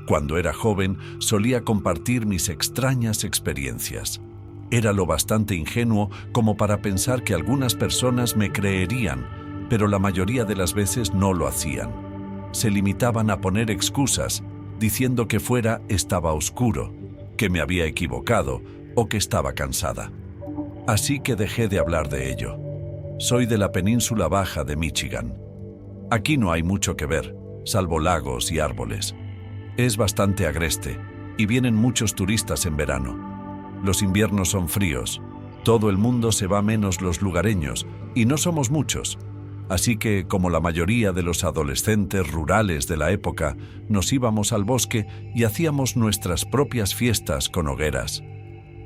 Cuando era joven, solía compartir mis extrañas experiencias. Era lo bastante ingenuo como para pensar que algunas personas me creerían, pero la mayoría de las veces no lo hacían. Se limitaban a poner excusas, diciendo que fuera estaba oscuro, que me había equivocado o que estaba cansada. Así que dejé de hablar de ello. Soy de la península baja de Michigan. Aquí no hay mucho que ver, salvo lagos y árboles. Es bastante agreste y vienen muchos turistas en verano. Los inviernos son fríos, todo el mundo se va menos los lugareños y no somos muchos. Así que, como la mayoría de los adolescentes rurales de la época, nos íbamos al bosque y hacíamos nuestras propias fiestas con hogueras.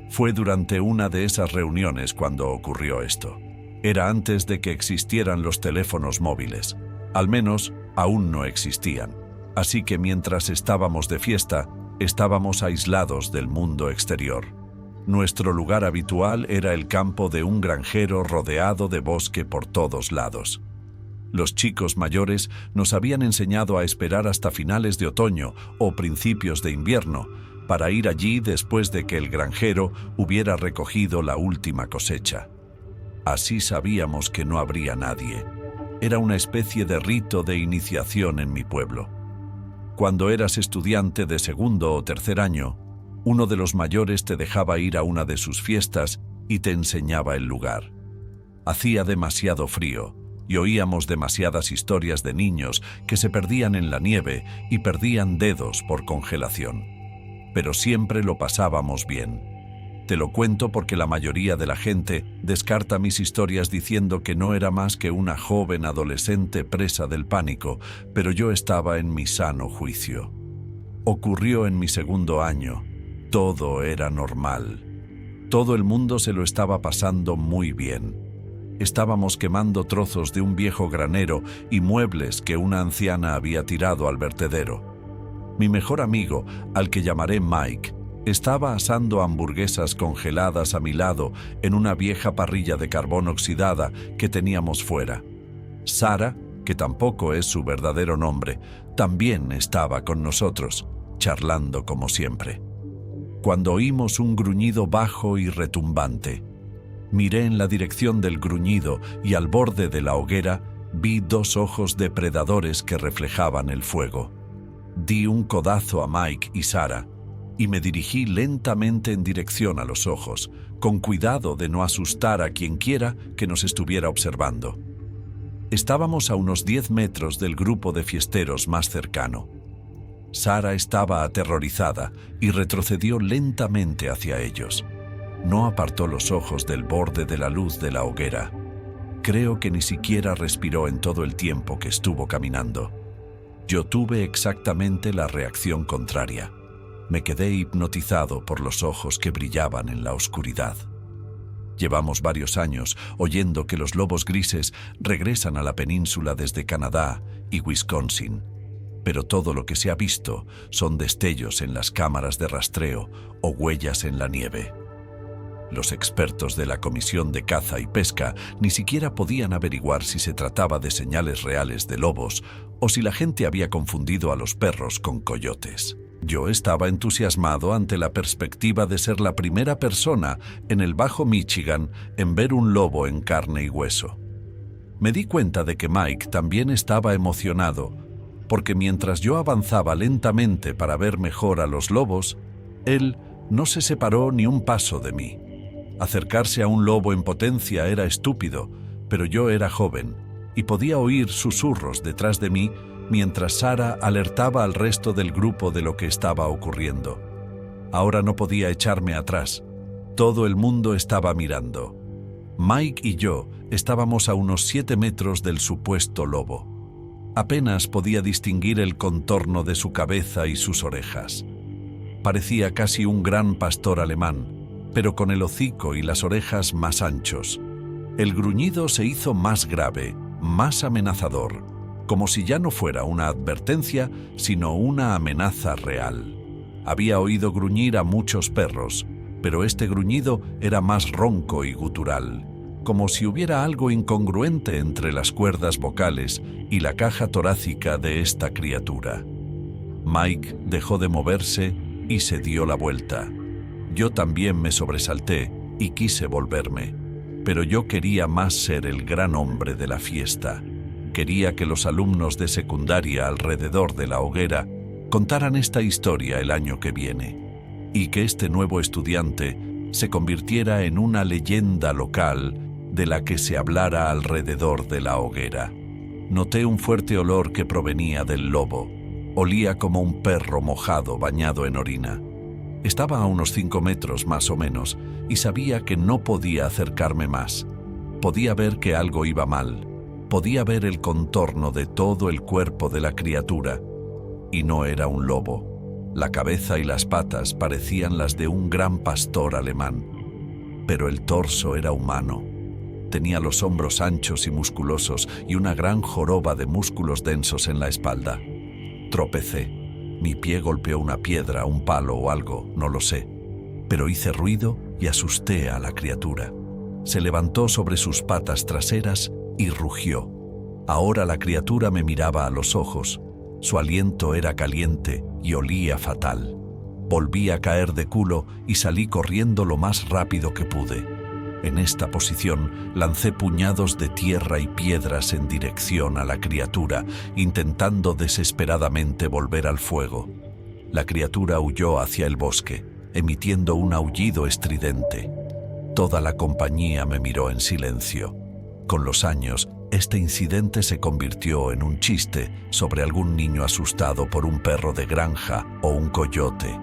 Fue durante una de esas reuniones cuando ocurrió esto. Era antes de que existieran los teléfonos móviles. Al menos, aún no existían. Así que mientras estábamos de fiesta, estábamos aislados del mundo exterior. Nuestro lugar habitual era el campo de un granjero rodeado de bosque por todos lados. Los chicos mayores nos habían enseñado a esperar hasta finales de otoño o principios de invierno para ir allí después de que el granjero hubiera recogido la última cosecha. Así sabíamos que no habría nadie. Era una especie de rito de iniciación en mi pueblo. Cuando eras estudiante de segundo o tercer año, uno de los mayores te dejaba ir a una de sus fiestas y te enseñaba el lugar. Hacía demasiado frío y oíamos demasiadas historias de niños que se perdían en la nieve y perdían dedos por congelación. Pero siempre lo pasábamos bien. Te lo cuento porque la mayoría de la gente descarta mis historias diciendo que no era más que una joven adolescente presa del pánico, pero yo estaba en mi sano juicio. Ocurrió en mi segundo año. Todo era normal. Todo el mundo se lo estaba pasando muy bien. Estábamos quemando trozos de un viejo granero y muebles que una anciana había tirado al vertedero. Mi mejor amigo, al que llamaré Mike, estaba asando hamburguesas congeladas a mi lado en una vieja parrilla de carbón oxidada que teníamos fuera. Sara, que tampoco es su verdadero nombre, también estaba con nosotros, charlando como siempre. Cuando oímos un gruñido bajo y retumbante, miré en la dirección del gruñido y al borde de la hoguera vi dos ojos depredadores que reflejaban el fuego. Di un codazo a Mike y Sara y me dirigí lentamente en dirección a los ojos, con cuidado de no asustar a quienquiera que nos estuviera observando. Estábamos a unos 10 metros del grupo de fiesteros más cercano. Sara estaba aterrorizada y retrocedió lentamente hacia ellos. No apartó los ojos del borde de la luz de la hoguera. Creo que ni siquiera respiró en todo el tiempo que estuvo caminando. Yo tuve exactamente la reacción contraria. Me quedé hipnotizado por los ojos que brillaban en la oscuridad. Llevamos varios años oyendo que los lobos grises regresan a la península desde Canadá y Wisconsin. Pero todo lo que se ha visto son destellos en las cámaras de rastreo o huellas en la nieve. Los expertos de la Comisión de Caza y Pesca ni siquiera podían averiguar si se trataba de señales reales de lobos o si la gente había confundido a los perros con coyotes. Yo estaba entusiasmado ante la perspectiva de ser la primera persona en el Bajo Michigan en ver un lobo en carne y hueso. Me di cuenta de que Mike también estaba emocionado, porque mientras yo avanzaba lentamente para ver mejor a los lobos, él no se separó ni un paso de mí. Acercarse a un lobo en potencia era estúpido, pero yo era joven y podía oír susurros detrás de mí mientras Sara alertaba al resto del grupo de lo que estaba ocurriendo. Ahora no podía echarme atrás. Todo el mundo estaba mirando. Mike y yo estábamos a unos 7 metros del supuesto lobo. Apenas podía distinguir el contorno de su cabeza y sus orejas. Parecía casi un gran pastor alemán, pero con el hocico y las orejas más anchos. El gruñido se hizo más grave, más amenazador, como si ya no fuera una advertencia, sino una amenaza real. Había oído gruñir a muchos perros, pero este gruñido era más ronco y gutural, como si hubiera algo incongruente entre las cuerdas vocales y la caja torácica de esta criatura. Mike dejó de moverse y se dio la vuelta. Yo también me sobresalté y quise volverme, pero yo quería más ser el gran hombre de la fiesta. Quería que los alumnos de secundaria alrededor de la hoguera contaran esta historia el año que viene, y que este nuevo estudiante se convirtiera en una leyenda local de la que se hablara alrededor de la hoguera. Noté un fuerte olor que provenía del lobo. Olía como un perro mojado bañado en orina. Estaba a unos 5 metros más o menos y sabía que no podía acercarme más. Podía ver que algo iba mal. Podía ver el contorno de todo el cuerpo de la criatura. Y no era un lobo. La cabeza y las patas parecían las de un gran pastor alemán. Pero el torso era humano. Tenía los hombros anchos y musculosos y una gran joroba de músculos densos en la espalda. Tropecé. Mi pie golpeó una piedra, un palo o algo, no lo sé. Pero hice ruido y asusté a la criatura. Se levantó sobre sus patas traseras y rugió. Ahora la criatura me miraba a los ojos. Su aliento era caliente y olía fatal. Volví a caer de culo y salí corriendo lo más rápido que pude. En esta posición lancé puñados de tierra y piedras en dirección a la criatura, intentando desesperadamente volver al fuego. La criatura huyó hacia el bosque, emitiendo un aullido estridente. Toda la compañía me miró en silencio. Con los años, este incidente se convirtió en un chiste sobre algún niño asustado por un perro de granja o un coyote.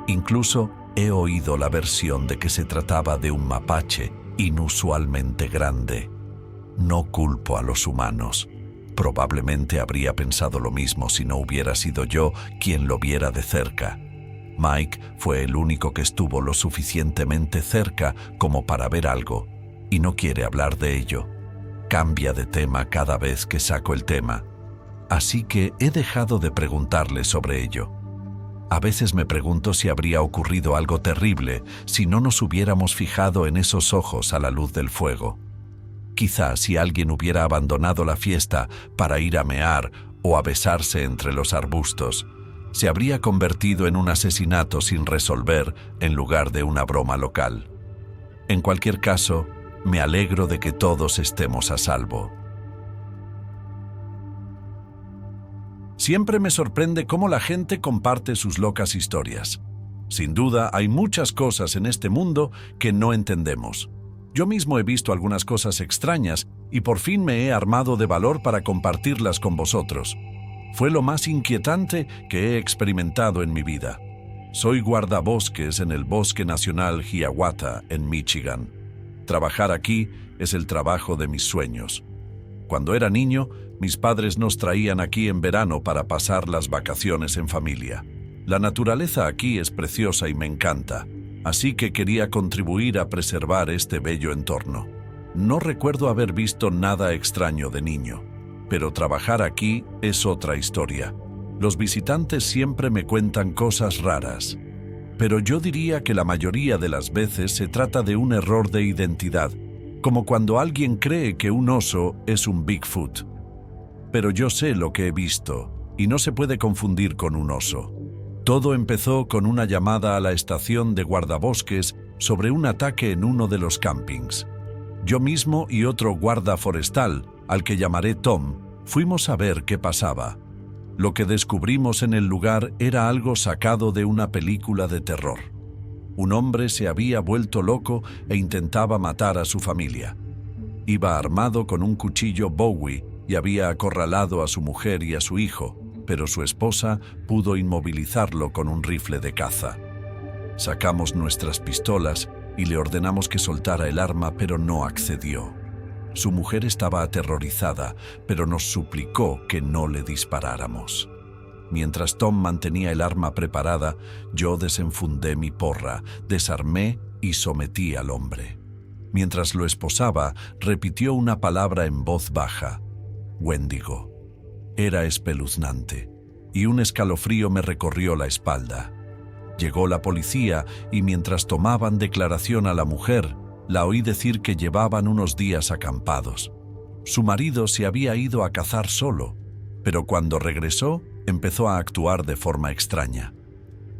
Incluso he oído la versión de que se trataba de un mapache inusualmente grande. No culpo a los humanos. Probablemente habría pensado lo mismo si no hubiera sido yo quien lo viera de cerca. Mike fue el único que estuvo lo suficientemente cerca como para ver algo, y no quiere hablar de ello. Cambia de tema cada vez que saco el tema, así que he dejado de preguntarle sobre ello. A veces me pregunto si habría ocurrido algo terrible si no nos hubiéramos fijado en esos ojos a la luz del fuego. Quizá si alguien hubiera abandonado la fiesta para ir a mear o a besarse entre los arbustos, se habría convertido en un asesinato sin resolver en lugar de una broma local. En cualquier caso, me alegro de que todos estemos a salvo. Siempre me sorprende cómo la gente comparte sus locas historias. Sin duda, hay muchas cosas en este mundo que no entendemos. Yo mismo he visto algunas cosas extrañas y por fin me he armado de valor para compartirlas con vosotros. Fue lo más inquietante que he experimentado en mi vida. Soy guardabosques en el Bosque Nacional Hiawatha, en Michigan. Trabajar aquí es el trabajo de mis sueños. Cuando era niño, mis padres nos traían aquí en verano para pasar las vacaciones en familia. La naturaleza aquí es preciosa y me encanta, así que quería contribuir a preservar este bello entorno. No recuerdo haber visto nada extraño de niño, pero trabajar aquí es otra historia. Los visitantes siempre me cuentan cosas raras, pero yo diría que la mayoría de las veces se trata de un error de identidad, como cuando alguien cree que un oso es un Bigfoot. Pero yo sé lo que he visto, y no se puede confundir con un oso. Todo empezó con una llamada a la estación de guardabosques sobre un ataque en uno de los campings. Yo mismo y otro guarda forestal, al que llamaré Tom, fuimos a ver qué pasaba. Lo que descubrimos en el lugar era algo sacado de una película de terror. Un hombre se había vuelto loco e intentaba matar a su familia. Iba armado con un cuchillo Bowie y había acorralado a su mujer y a su hijo, pero su esposa pudo inmovilizarlo con un rifle de caza. Sacamos nuestras pistolas y le ordenamos que soltara el arma, pero no accedió. Su mujer estaba aterrorizada, pero nos suplicó que no le disparáramos. Mientras Tom mantenía el arma preparada, yo desenfundé mi porra, desarmé y sometí al hombre. Mientras lo esposaba, repitió una palabra en voz baja: Wendigo. Era espeluznante, y un escalofrío me recorrió la espalda. Llegó la policía y mientras tomaban declaración a la mujer, la oí decir que llevaban unos días acampados. Su marido se había ido a cazar solo, pero cuando regresó, empezó a actuar de forma extraña.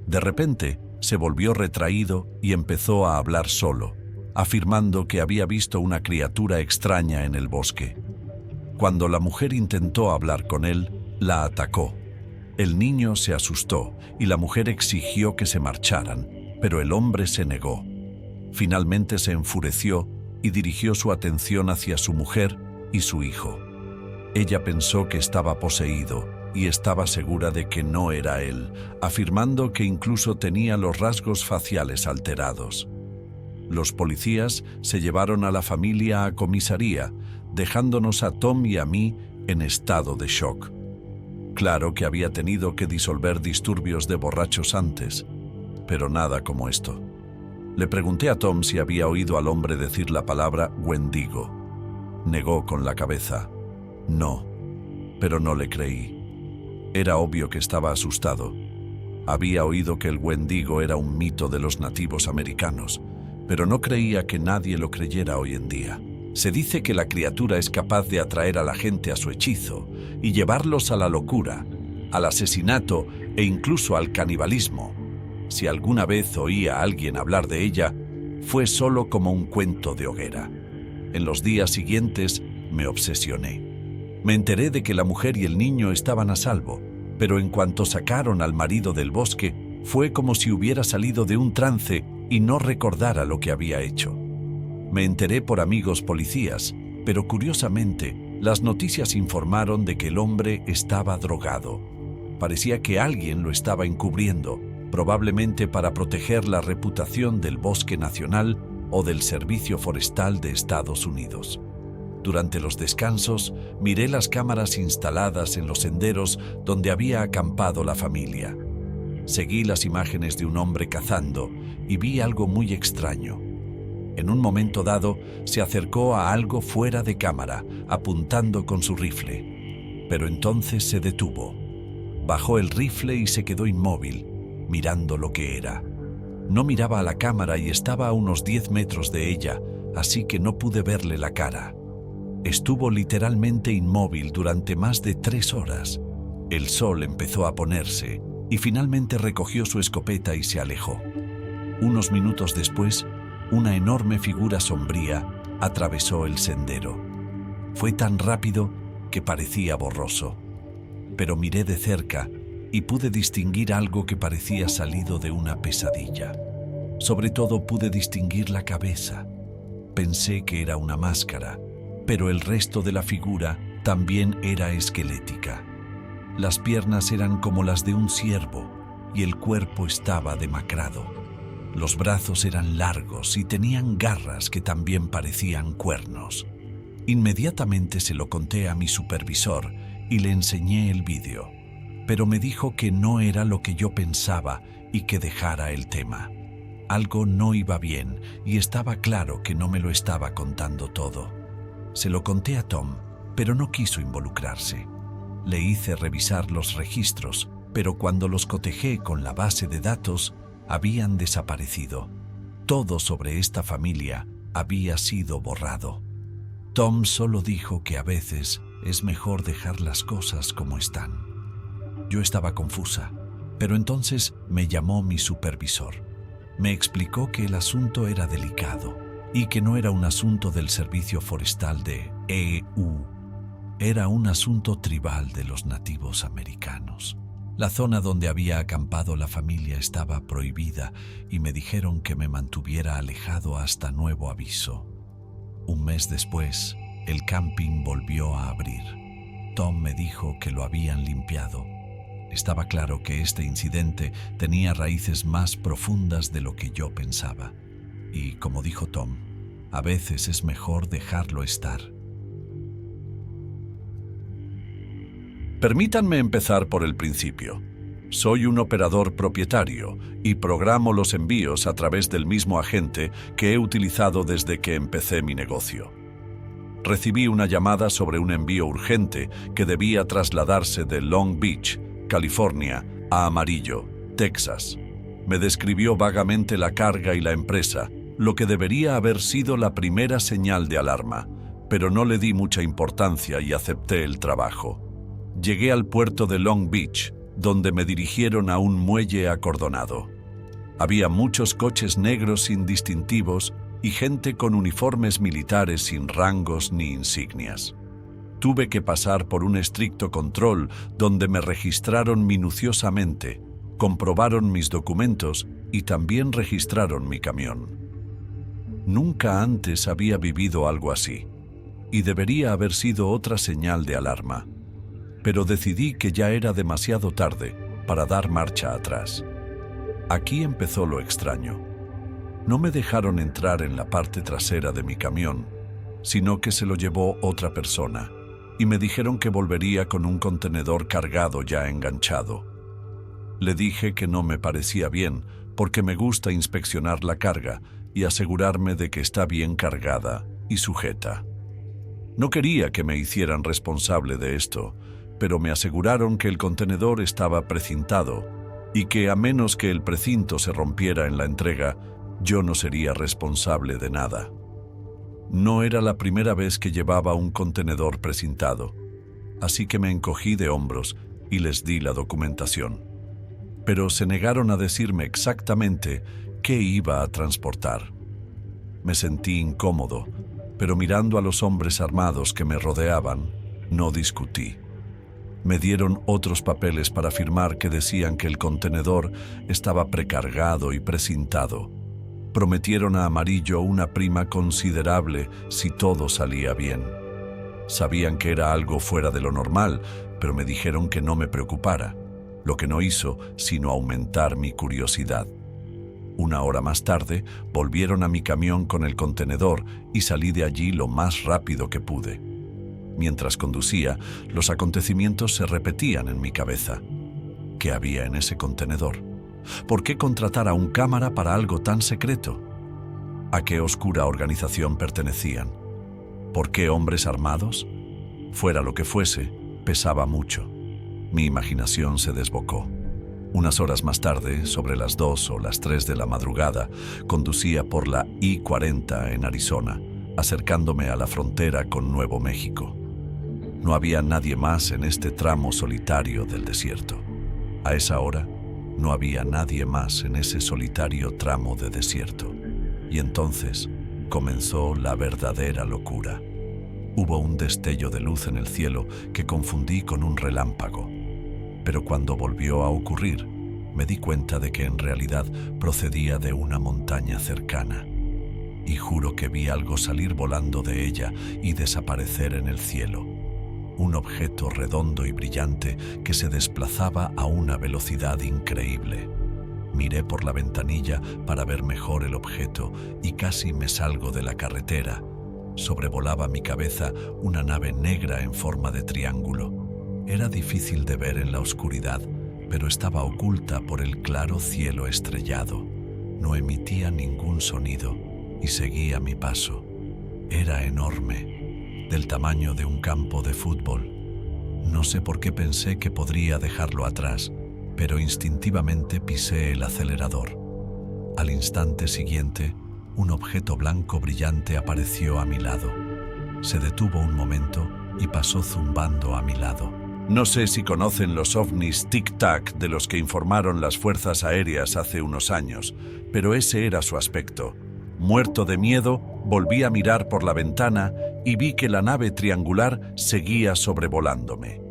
De repente, se volvió retraído y empezó a hablar solo, afirmando que había visto una criatura extraña en el bosque. Cuando la mujer intentó hablar con él, la atacó. El niño se asustó y la mujer exigió que se marcharan, pero el hombre se negó. Finalmente se enfureció y dirigió su atención hacia su mujer y su hijo. Ella pensó que estaba poseído y estaba segura de que no era él, afirmando que incluso tenía los rasgos faciales alterados. Los policías se llevaron a la familia a comisaría, dejándonos a Tom y a mí en estado de shock. Claro que había tenido que disolver disturbios de borrachos antes, pero nada como esto. Le pregunté a Tom si había oído al hombre decir la palabra Wendigo. Negó con la cabeza. No, pero no le creí. Era obvio que estaba asustado. Había oído que el Wendigo era un mito de los nativos americanos, pero no creía que nadie lo creyera hoy en día. Se dice que la criatura es capaz de atraer a la gente a su hechizo y llevarlos a la locura, al asesinato e incluso al canibalismo. Si alguna vez oí a alguien hablar de ella, fue solo como un cuento de hoguera. En los días siguientes me obsesioné. Me enteré de que la mujer y el niño estaban a salvo, pero en cuanto sacaron al marido del bosque, fue como si hubiera salido de un trance y no recordara lo que había hecho. Me enteré por amigos policías, pero curiosamente, las noticias informaron de que el hombre estaba drogado. Parecía que alguien lo estaba encubriendo, probablemente para proteger la reputación del Bosque Nacional o del Servicio Forestal de Estados Unidos. Durante los descansos, miré las cámaras instaladas en los senderos donde había acampado la familia. Seguí las imágenes de un hombre cazando y vi algo muy extraño. En un momento dado, se acercó a algo fuera de cámara, apuntando con su rifle. Pero entonces se detuvo. Bajó el rifle y se quedó inmóvil, mirando lo que era. No miraba a la cámara y estaba a unos 10 metros de ella, así que no pude verle la cara. Estuvo literalmente inmóvil durante más de 3 horas. El sol empezó a ponerse y finalmente recogió su escopeta y se alejó. Unos minutos después, una enorme figura sombría atravesó el sendero. Fue tan rápido que parecía borroso. Pero miré de cerca y pude distinguir algo que parecía salido de una pesadilla. Sobre todo pude distinguir la cabeza. Pensé que era una máscara, pero el resto de la figura también era esquelética. Las piernas eran como las de un ciervo y el cuerpo estaba demacrado. Los brazos eran largos y tenían garras que también parecían cuernos. Inmediatamente se lo conté a mi supervisor y le enseñé el vídeo, pero me dijo que no era lo que yo pensaba y que dejara el tema. Algo no iba bien y estaba claro que no me lo estaba contando todo. Se lo conté a Tom, pero no quiso involucrarse. Le hice revisar los registros, pero cuando los cotejé con la base de datos, habían desaparecido. Todo sobre esta familia había sido borrado. Tom solo dijo que a veces es mejor dejar las cosas como están. Yo estaba confusa, pero entonces me llamó mi supervisor. Me explicó que el asunto era delicado y que no era un asunto del Servicio Forestal de EU. Era un asunto tribal de los nativos americanos. La zona donde había acampado la familia estaba prohibida y me dijeron que me mantuviera alejado hasta nuevo aviso. Un mes después, el camping volvió a abrir. Tom me dijo que lo habían limpiado. Estaba claro que este incidente tenía raíces más profundas de lo que yo pensaba. Y, como dijo Tom, a veces es mejor dejarlo estar. Permítanme empezar por el principio. Soy un operador propietario y programo los envíos a través del mismo agente que he utilizado desde que empecé mi negocio. Recibí una llamada sobre un envío urgente que debía trasladarse de Long Beach, California, a Amarillo, Texas. Me describió vagamente la carga y la empresa, lo que debería haber sido la primera señal de alarma, pero no le di mucha importancia y acepté el trabajo. Llegué al puerto de Long Beach donde me dirigieron a un muelle acordonado. Había muchos coches negros sin distintivos y gente con uniformes militares sin rangos ni insignias. Tuve que pasar por un estricto control donde me registraron minuciosamente, comprobaron mis documentos y también registraron mi camión. Nunca antes había vivido algo así, y debería haber sido otra señal de alarma, pero decidí que ya era demasiado tarde para dar marcha atrás. Aquí empezó lo extraño. No me dejaron entrar en la parte trasera de mi camión, sino que se lo llevó otra persona, y me dijeron que volvería con un contenedor cargado ya enganchado. Le dije que no me parecía bien, porque me gusta inspeccionar la carga y asegurarme de que está bien cargada y sujeta. No quería que me hicieran responsable de esto, pero me aseguraron que el contenedor estaba precintado y que a menos que el precinto se rompiera en la entrega, yo no sería responsable de nada. No era la primera vez que llevaba un contenedor precintado, así que me encogí de hombros y les di la documentación. Pero se negaron a decirme exactamente qué iba a transportar. Me sentí incómodo, pero mirando a los hombres armados que me rodeaban, no discutí. Me dieron otros papeles para firmar que decían que el contenedor estaba precargado y precintado. Prometieron a Amarillo una prima considerable si todo salía bien. Sabían que era algo fuera de lo normal, pero me dijeron que no me preocupara, lo que no hizo sino aumentar mi curiosidad. Una hora más tarde, volvieron a mi camión con el contenedor y salí de allí lo más rápido que pude. Mientras conducía, los acontecimientos se repetían en mi cabeza. ¿Qué había en ese contenedor? ¿Por qué contratar a un cámara para algo tan secreto? ¿A qué oscura organización pertenecían? ¿Por qué hombres armados? Fuera lo que fuese, pesaba mucho. Mi imaginación se desbocó. Unas horas más tarde, sobre las 2 o las 3 de la madrugada, conducía por la I-40 en Arizona, acercándome a la frontera con Nuevo México. No había nadie más en este tramo solitario del desierto. A esa hora, no había nadie más en ese solitario tramo de desierto. Y entonces comenzó la verdadera locura. Hubo un destello de luz en el cielo que confundí con un relámpago. Pero cuando volvió a ocurrir, me di cuenta de que en realidad procedía de una montaña cercana. Y juro que vi algo salir volando de ella y desaparecer en el cielo. Un objeto redondo y brillante que se desplazaba a una velocidad increíble. Miré por la ventanilla para ver mejor el objeto y casi me salgo de la carretera. Sobrevolaba mi cabeza una nave negra en forma de triángulo. Era difícil de ver en la oscuridad, pero estaba oculta por el claro cielo estrellado. No emitía ningún sonido y seguía mi paso. Era enorme, del tamaño de un campo de fútbol. No sé por qué pensé que podría dejarlo atrás, pero instintivamente pisé el acelerador. Al instante siguiente, un objeto blanco brillante apareció a mi lado. Se detuvo un momento y pasó zumbando a mi lado. No sé si conocen los ovnis Tic-Tac de los que informaron las fuerzas aéreas hace unos años, pero ese era su aspecto. Muerto de miedo, volví a mirar por la ventana y vi que la nave triangular seguía sobrevolándome.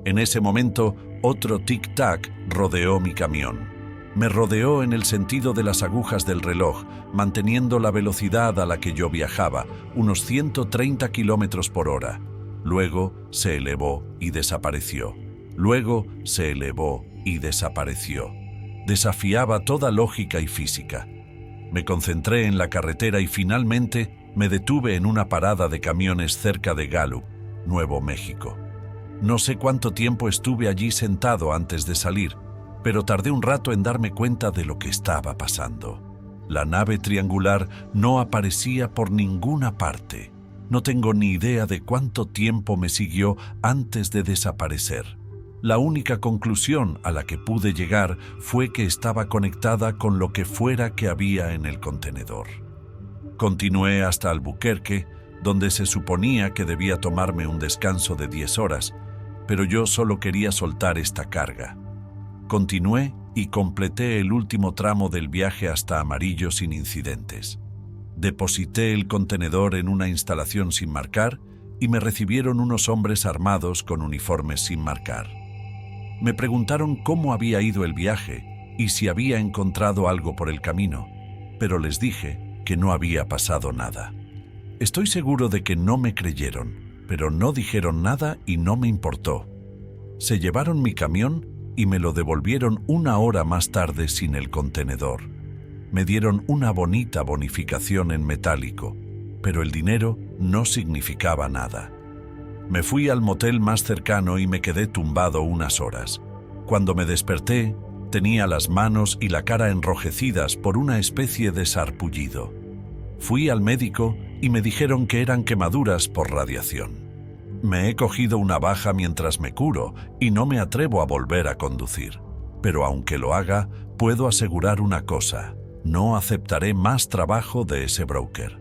En ese momento, otro tic-tac rodeó mi camión. Me rodeó en el sentido de las agujas del reloj, manteniendo la velocidad a la que yo viajaba, unos 130 kilómetros por hora. Luego se elevó y desapareció. Luego se elevó y desapareció. Desafiaba toda lógica y física. Me concentré en la carretera y finalmente me detuve en una parada de camiones cerca de Gallup, Nuevo México. No sé cuánto tiempo estuve allí sentado antes de salir, pero tardé un rato en darme cuenta de lo que estaba pasando. La nave triangular no aparecía por ninguna parte. No tengo ni idea de cuánto tiempo me siguió antes de desaparecer. La única conclusión a la que pude llegar fue que estaba conectada con lo que fuera que había en el contenedor. Continué hasta Albuquerque, donde se suponía que debía tomarme un descanso de 10 horas, pero yo solo quería soltar esta carga. Continué y completé el último tramo del viaje hasta Amarillo sin incidentes. Deposité el contenedor en una instalación sin marcar y me recibieron unos hombres armados con uniformes sin marcar. Me preguntaron cómo había ido el viaje y si había encontrado algo por el camino, pero les dije que no había pasado nada. Estoy seguro de que no me creyeron, pero no dijeron nada y no me importó. Se llevaron mi camión y me lo devolvieron 1 hora más tarde sin el contenedor. Me dieron una bonita bonificación en metálico, pero el dinero no significaba nada. Me fui al motel más cercano y me quedé tumbado unas horas. Cuando me desperté, tenía las manos y la cara enrojecidas por una especie de sarpullido. Fui al médico y me dijeron que eran quemaduras por radiación. Me he cogido una baja mientras me curo y no me atrevo a volver a conducir. Pero aunque lo haga, puedo asegurar una cosa: no aceptaré más trabajo de ese broker.